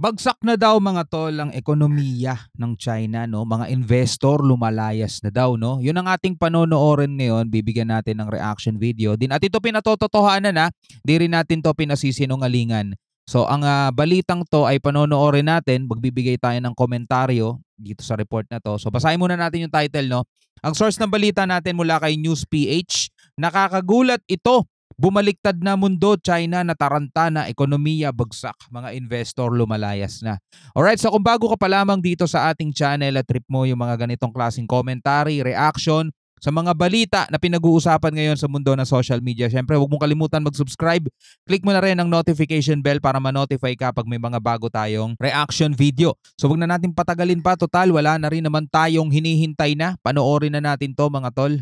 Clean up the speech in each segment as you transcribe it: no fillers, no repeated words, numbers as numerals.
Bagsak na daw mga tol ang ekonomiya ng China, no? Mga investor lumalayas na daw, no? Yun ang ating panonoorin ngayon. Bibigyan natin ng reaction video din. At ito pinatototohanan na, di rin natin to pinasisinungalingan. So ang balitang to ay panonoorin natin. Magbibigay tayo ng komentaryo dito sa report na to. So basahin muna natin yung title, no? Ang source ng balita natin mula kay News PH, nakakagulat ito. Bumaliktad na mundo, China nataranta na, ekonomiya bagsak, mga investor lumalayas na. Alright, so kung bago ka pa lamang dito sa ating channel at trip mo yung mga ganitong klaseng commentary, reaction sa mga balita na pinag-uusapan ngayon sa mundo ng social media, syempre huwag mong kalimutan mag-subscribe. Click mo na rin ang notification bell para ma-notify ka pag may mga bago tayong reaction video. So huwag na natin patagalin pa, total wala na rin naman tayong hinihintay na. Panoorin na natin to mga tol.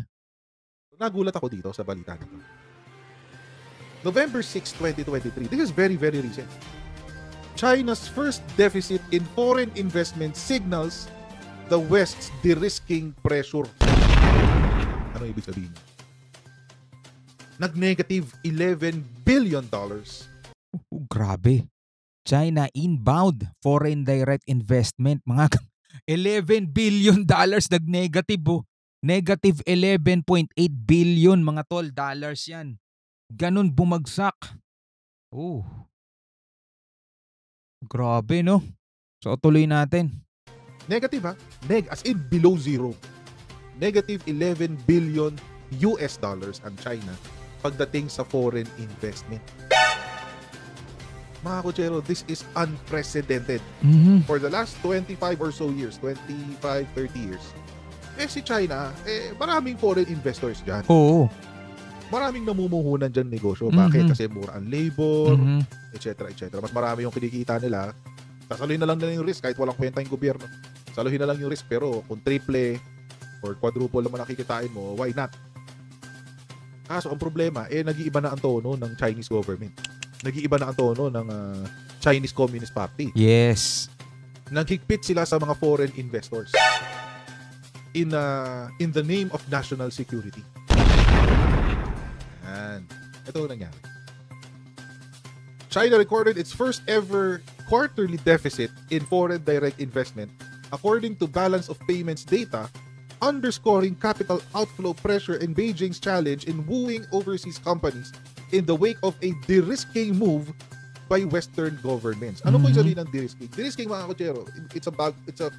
Nagulat ako dito sa balita na to. November 6, 2023. This is very, very recent. China's first deficit in foreign investment signals the West's de-risking pressure. Ano ibig sabihin? Nag-negative $11 billion. Grabe. China inbound foreign direct investment. Mga $11 billion nag-negative. Oh. Negative 11.8 billion mga tol dollars yan. Ganun bumagsak. Oh. Grabe, no? So tuloy natin. Negative ha? As in below zero. Negative 11 billion US dollars ang China pagdating sa foreign investment. Mga kutsero, this is unprecedented. For the last 25 or so years, 25, 30 years, si China, maraming foreign investors dyan. Oo. Maraming namumuhunan dyan negosyo. Bakit? Kasi mura ang labor, etc. etc. Mas marami yung kinikita nila. Sasaluhin na lang nila yung risk kahit walang kwenta yung gobyerno. Saluhin na lang yung risk, pero kung triple or quadruple naman nakikitain mo, why not? Kaso ang problema, nag-iiba na ang tono ng Chinese government. Nag-iiba na ang tono ng Chinese Communist Party. Yes. Naghigpit sila sa mga foreign investors in the name of national security. Ito ang nangyari. China recorded its first ever quarterly deficit in foreign direct investment according to balance of payments data, underscoring capital outflow pressure and Beijing's challenge in wooing overseas companies in the wake of a de-risking move by Western governments. Ano po yung sabihin ng de-risking? De-risking, mga kutsero, it's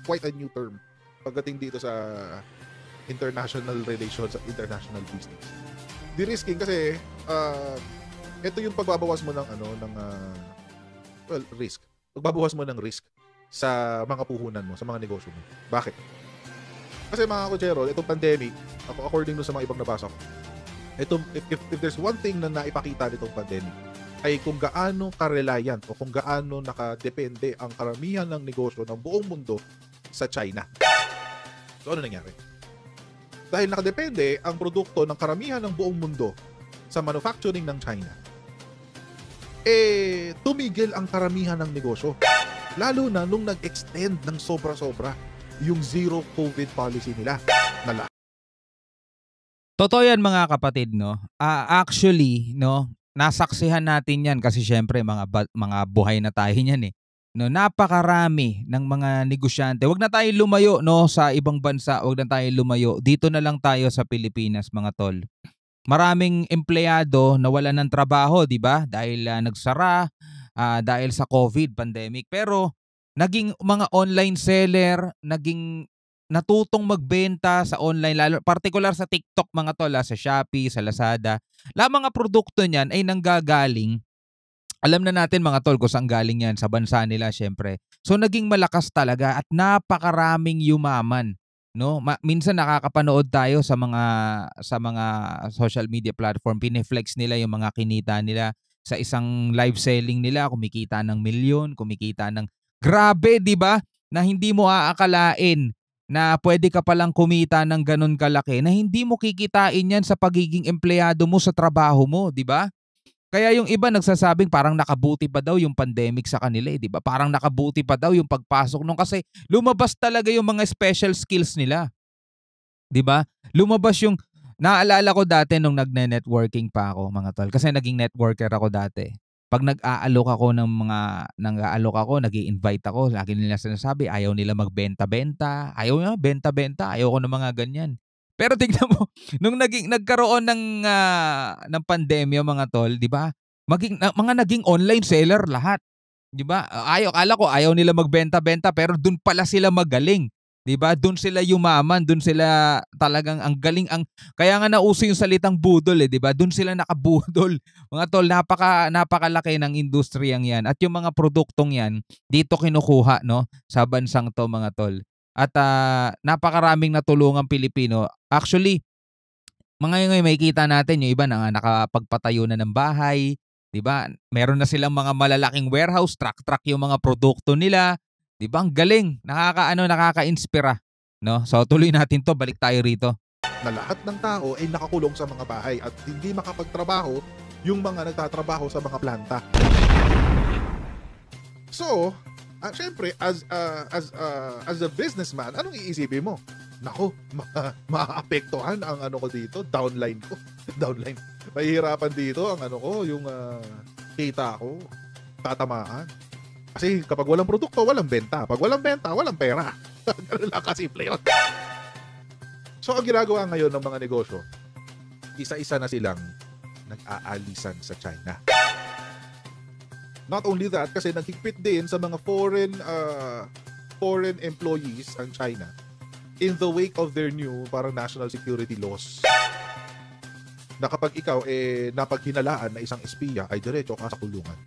quite a new term pagdating dito sa international relations at international business. De-risking kasi ito yung pagbabawas mo ng risk. Pagbabawas mo ng risk sa mga puhunan mo, sa mga negosyo mo. Bakit? Kasi mga kutsero, itong pandemic, according sa mga ibang nabasa ko, if there's one thing na naipakita nitong pandemic, ay kung gaano ka-reliant o kung gaano nakadepende ang karamihan ng negosyo ng buong mundo sa China. So ano nangyari? Dahil nakadepende ang produkto ng karamihan ng buong mundo sa manufacturing ng China, tumigil ang karamihan ng negosyo. Lalo na nung nag-extend ng sobra-sobra yung zero COVID policy nila. Totoo yan mga kapatid, no? Actually, no, nasaksihan natin yan kasi syempre mga buhay na tayo niyan eh. No, napakarami ng mga negosyante. Huwag na tayo lumayo, no, sa ibang bansa. Huwag na tayo lumayo. Dito na lang tayo sa Pilipinas, mga tol. Maraming empleyado nawalan ng trabaho, 'di ba? Dahil nagsara, dahil sa COVID pandemic. Pero naging mga online seller, naging natutong magbenta sa online, lalo particular sa TikTok mga tol, sa Shopee, sa Lazada. Lahat mga produkto niyan ay nanggagaling. Alam na natin mga tol kung saan galing yan, sa bansa nila syempre. So naging malakas talaga at napakaraming yumaman, no? Minsan nakakapanood tayo sa mga social media platform, pineflex nila yung mga kinita nila sa isang live selling nila, kumikita ng milyon, kumikita ng grabe, 'di ba? Na hindi mo aakalain na pwede ka palang kumita ng ganun kalaki, na hindi mo kikitain yan sa pagiging empleyado mo sa trabaho mo, 'di ba? Kaya yung iba nagsasabing parang nakabuti pa daw yung pandemic sa kanila, 'di ba? Parang nakabuti pa daw yung pagpasok nung kasi lumabas talaga yung mga special skills nila. 'Di ba? Lumabas yung naalala ko dati nung nagne-networking pa ako, mga tol, kasi naging networker ako dati. Pag nag-aalok ako, nag-i-invite ako, lagi nila sinasabi ayaw nila magbenta-benta, ayaw nila benta-benta, ayaw ko ng mga ganyan. Pero tignan mo, nung nagkaroon ng pandemya mga tol, 'di ba? Mga naging online seller lahat. 'Di ba? Akala ko ayaw nila magbenta-benta pero dun pala sila magaling. 'Di ba? Dun sila yumaman, dun sila talagang ang galing kaya nga nauso yung salitang budol 'di ba? Dun sila nakabudol. Mga tol, napakalaki ng industriyang 'yan at yung mga produktong 'yan dito kinukuha no sa bansang 'to mga tol. At napakaraming natulungang Pilipino. Actually, mga ngayon makikita natin yung iba na nakapagpatayo na ng bahay, 'di ba? Meron na silang mga malalaking warehouse, truck yung mga produkto nila, 'di ba? Ang galing, nakaka-inspira, no? So tuloy natin 'to, balik tayo rito. Na lahat ng tao ay nakakulong sa mga bahay at hindi makapagtrabaho yung mga nagtatrabaho sa mga planta. So, syempre, as a businessman, anong iisipin mo? Nako, maaapektuhan ang ano ko dito, downline ko. Downline. Mahihirapan dito ang ano ko, yung kita ko, tatamaan. Kasi kapag walang produkto, walang benta. Pag walang benta, walang pera. Ganun lang kasimple yun. So, ang ginagawa ngayon ng mga negosyo, isa-isa na silang nag-aalisan sa China. Not only that, kasi nagkikpit din sa mga foreign employees ang China in the wake of their new parang national security laws. Na kapag ikaw napaghinalaan na isang espiya, ay diretso ka sa kulungan.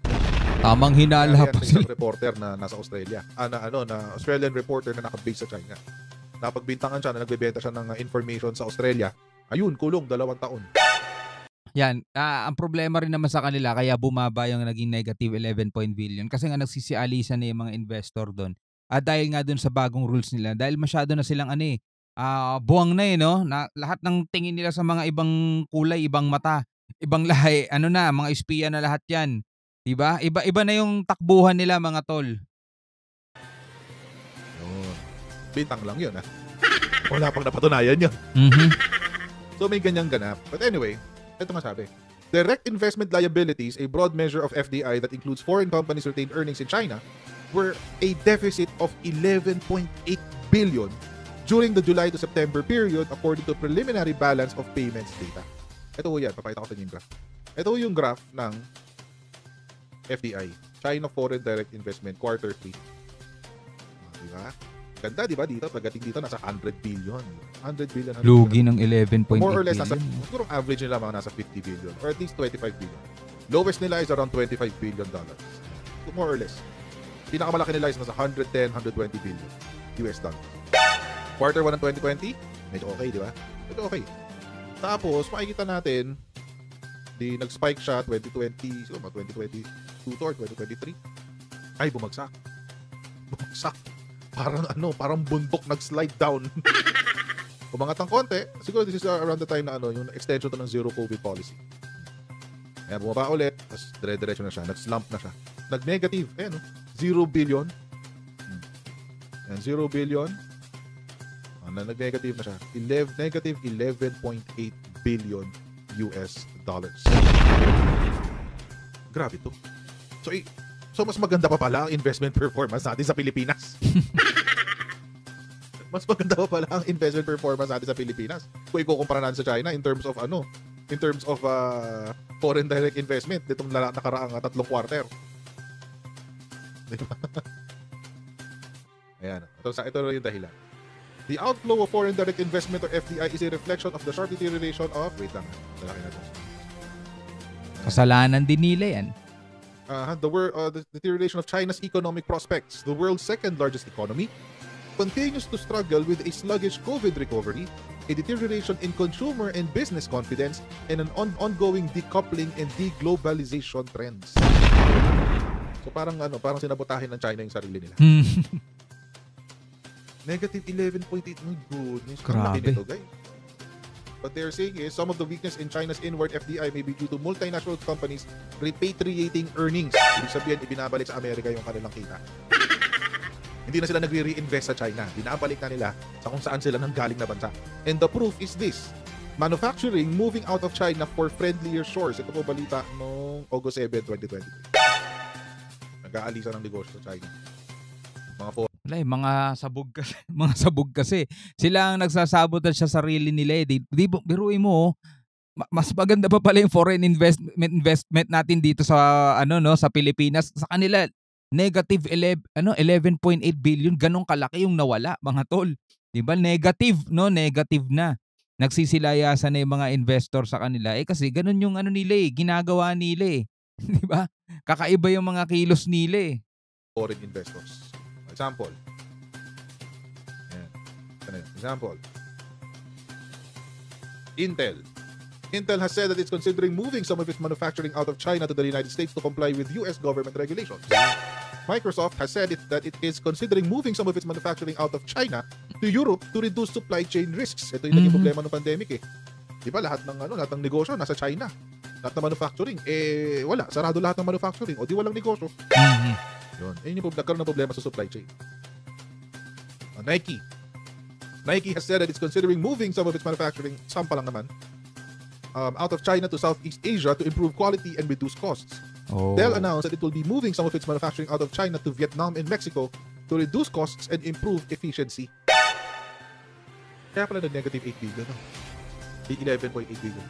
Tamang hinala pa sila. Isang reporter na nasa Australia, na Australian reporter na nakabase sa China. Napagbintangan siya na nagbebenta siya ng information sa Australia. Ayun, kulong 2 taon. Yan, ang problema rin naman sa kanila kaya bumaba yung naging negative 11 billion kasi nga nagsisialisan na yung mga investor doon. Dahil nga doon sa bagong rules nila, dahil masyado na silang buwang na no? Na lahat ng tingin nila sa mga ibang kulay, ibang mata, ibang lahi, mga espiya na lahat yan. 'Di ba? Iba na yung takbuhan nila mga tol. Bintang lang yun Wala pang napatunayan yun. Mm-hmm. So may ganyang ganap. But anyway, ito nga sabi. Direct investment liabilities, a broad measure of FDI that includes foreign companies' retained earnings in China, were a deficit of 11.8 billion during the July to September period according to preliminary balance of payments data. Ito ho yan, papakita ko sa inyo yung graph. Ito ho yung graph ng FDI, China Foreign Direct Investment, quarter 3. Diba? Ganda, diba? Dito, pagdating dito, nasa 100 billion. 100 billion. Lugi ng 11.8 billion. More or less, siguro average nila mga nasa 50 billion or at least 25 billion. Lowest nila is around 25 billion dollars. More or less. Pinakamalaki nila is nasa 110, 120 billion US dollars. Quarter 1 ng 2020, medyo okay, di ba? Medyo okay. Tapos, makikita natin, nag-spike siya 2020, so 2022 or 2023. Ay, bumagsak. Bumagsak. Parang bundok nag-slide down. Umangat ng konti. Siguro this is around the time na yung extension to ng zero COVID policy. Kaya bumaba ulit, tapos dire-diretso na siya. Nag-slump na siya. Nag-negative. 0 billion. Yan, 0 billion. Nag-negative na siya. Negative 11.8 billion US dollars. Grabe to. So mas maganda pa pala ang investment performance natin sa Pilipinas. Mas maganda pa pala ang investment performance natin sa Pilipinas. Kung ikukumpara natin sa China in terms of foreign direct investment ditong nakaraang 3 quarter. Diba? Ayan. Ito na yung dahilan. The outflow of foreign direct investment or FDI is a reflection of the sharp deterioration of... Wait lang. Dalaki na ito. Kasalanan din nila yan. The deterioration of China's economic prospects, the world's second largest economy, continues to struggle with a sluggish COVID recovery, a deterioration in consumer and business confidence, and an ongoing decoupling and deglobalization trends. So parang sinabotahin ng China yung sarili nila. Negative 11.8. My goodness. Grabe. Nito, guys. What they're saying is some of the weakness in China's inward FDI may be due to multinational companies repatriating earnings. Ibig sabihin, ibinabalik sa Amerika yung kanilang kita. Hindi na sila nagre-reinvest sa China. Binabalik na nila sa kung saan sila nanggaling na bansa. And the proof is this. Manufacturing moving out of China for friendlier shores. Ito po balita noong August 7, 2020. nag-aalisan ng negosyo sa China. Mga Wala eh, mga sabog kasi, mga sabog kasi. Sila ang nagsasabotage sa sarili nila eh. Biruin mo, oh, mas maganda pa pala yung foreign investment natin dito sa ano no, sa Pilipinas. Sa kanila negative 11.8 billion, ganong kalaki yung nawala, mga tol. 'Di ba? Negative, no? Negative na. Nagsisilayasan na yung mga investor sa kanila eh kasi ganun yung ano nila eh, ginagawa nila eh. 'Di ba? Kakaiba yung mga kilos nila eh. foreign investors. Example. Ayan. Ano yun? Example. Intel. Intel has said that it's considering moving some of its manufacturing out of China to the United States to comply with US government regulations. Microsoft has said that it is considering moving some of its manufacturing out of China to Europe to reduce supply chain risks. Ito yung naging problema ng pandemic eh. Di ba lahat ng negosyo nasa China. Lahat ng manufacturing wala, sarado lahat ng manufacturing o di walang negosyo. Yun. Yun yung nagkaroon ng problema sa supply chain. Nike. Nike has said that it's considering moving some of its manufacturing, some pa lang naman, out of China to Southeast Asia to improve quality and reduce costs. Oh. Dell announced that it will be moving some of its manufacturing out of China to Vietnam and Mexico to reduce costs and improve efficiency. Kaya pala nag-negative 8 billion. No? 11.8 billion.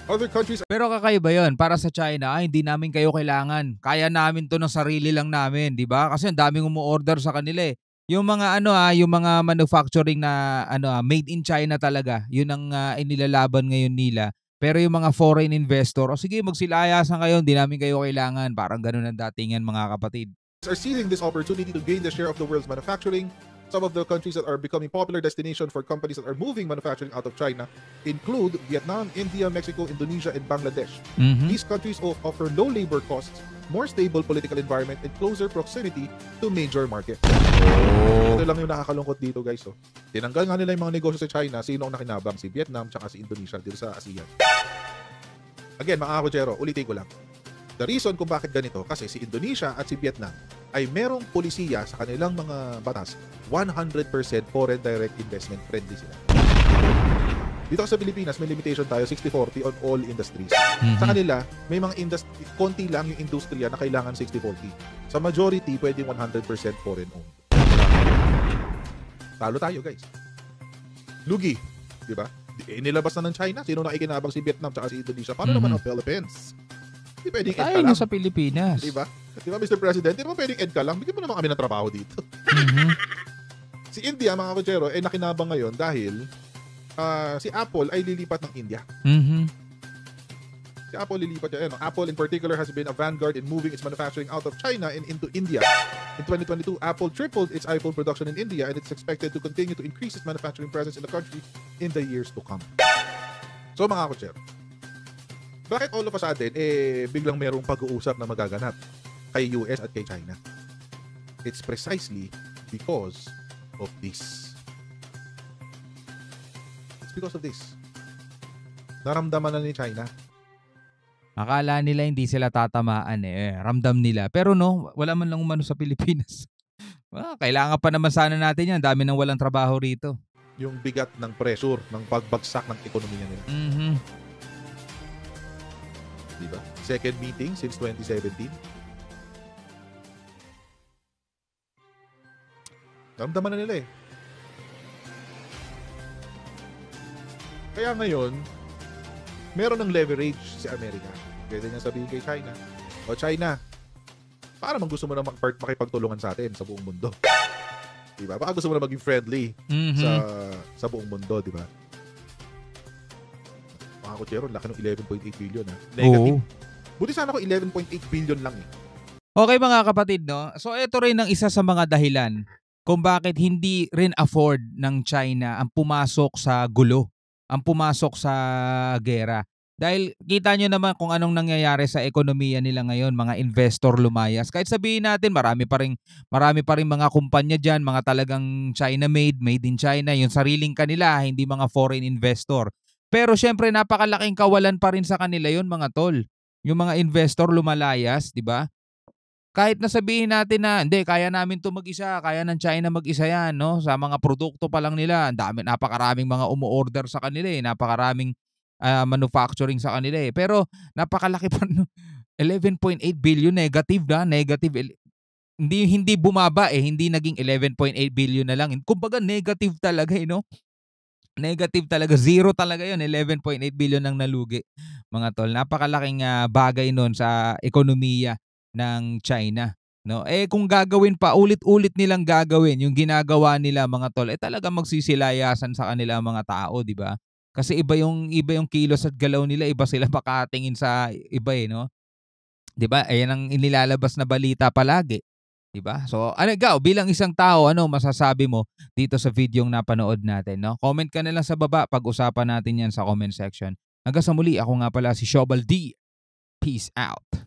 Other countries. Pero kakaiba yun. Para sa China, hindi namin kayo kailangan. Kaya namin to ng sarili lang namin, di ba? Kasi ang daming umu-order sa kanila eh. Yung mga yung mga manufacturing na made in China talaga, yun ang inilalaban ngayon nila. Pero yung mga foreign investor, sige, magsilayasan kayo, hindi namin kayo kailangan. Parang ganun ang datingan, mga kapatid. Are seizing this opportunity to gain the share of the world's manufacturing. Some of the countries that are becoming popular destination for companies that are moving manufacturing out of China include Vietnam, India, Mexico, Indonesia, and Bangladesh. These countries offer low labor costs, more stable political environment, and closer proximity to major markets. Ito lang yung nakakalungkot dito, guys. So, tinanggal nga nila yung mga negosyo sa China. Sino ang nakinabang? Si Vietnam tsaka si Indonesia dito sa ASEAN. Again, mga kakutsero, ulitin ko lang. The reason kung bakit ganito, kasi si Indonesia at si Vietnam ay merong polisiya sa kanilang mga batas, 100% foreign direct investment friendly sila. Dito sa Pilipinas, may limitation tayo, 60-40 on all industries. Sa kanila, may mga konti lang yung industriya na kailangan 60-40. Sa majority, pwedeng 100% foreign owned. Talo tayo, guys. Lugi, di ba? Nilabas na ng China. Sino nakikinabang? Si Vietnam at si Indonesia. Paano naman ang Philippines? Di pwedeng ed ka lang. Tayo sa Pilipinas. Di ba? Di ba, Mr. President? Di ba pwedeng ed ka lang? Bigyan mo naman kami ng trabaho dito. Si India, mga kutsero, nakinabang ngayon dahil si Apple ay lilipat ng India. Si Apple lilipat yan. Apple in particular has been a vanguard in moving its manufacturing out of China and into India. In 2022, Apple tripled its iPhone production in India and it's expected to continue to increase its manufacturing presence in the country in the years to come. So mga kutsero, bakit all of a sudden, biglang merong pag-uusap na magaganap kay US at kay China? It's precisely because of this. It's because of this. Naramdaman na ni China. Akala nila hindi sila tatamaan ramdam nila. Pero no, wala man lang umano sa Pilipinas. Kailangan pa naman sana natin yan. Dami nang walang trabaho rito. Yung bigat ng pressure, ng pagbagsak ng ekonomiya nila. Diba? Second meeting since 2017. Naramdaman na nila Kaya ngayon, meron ng leverage si Amerika. Pwede niya sabihin kay China, o China, para man gusto mo na makipagtulungan sa atin sa buong mundo. Diba? Baka gusto mo na maging friendly sa buong mundo, diba? Mga kutsero, laki ng 11.8 billion Negative. Buti sana ko 11.8 billion lang Okay mga kapatid, no? So ito rin ang isa sa mga dahilan kung bakit hindi rin afford ng China ang pumasok sa gulo, ang pumasok sa gera. Dahil kita nyo naman kung anong nangyayari sa ekonomiya nila ngayon, mga investor lumayas. Kahit sabihin natin, marami pa ring mga kumpanya dyan, mga talagang China-made, made in China, yung sariling kanila, hindi mga foreign investor. Pero syempre, napakalaking kawalan pa rin sa kanila yun, mga tol. Yung mga investor lumalayas, di ba? Kahit na sabihin natin na, hindi, kaya namin to mag-isa, kaya ng China mag-isa yan, no? Sa mga produkto pa lang nila, napakaraming mga umu-order sa kanila napakaraming manufacturing sa kanila Pero napakalaki pa 11.8 billion negative na, hindi bumaba hindi naging 11.8 billion na lang. Kumbaga negative talaga no. Negative talaga, zero talaga 'yon, 11.8 billion ang nalugi, mga tol. Napakalaking bagay no'n sa ekonomiya ng China, no? Kung gagawin pa, ulit-ulit nilang gagawin yung ginagawa nila, mga tol, talagang magsisilayasan sa kanila ang mga tao, 'di ba? Kasi iba yung kilos at galaw nila, iba sila makatingin sa iba no? 'Di ba? Ayan ang inilalabas na balita palagi. 'Di ba? So, ikaw bilang isang tao, ano masasabi mo dito sa videong napanood natin, no? Comment ka na lang sa baba, pag-usapan natin 'yan sa comment section. Hanggang sa muli, ako nga pala si Shobal D. Peace out.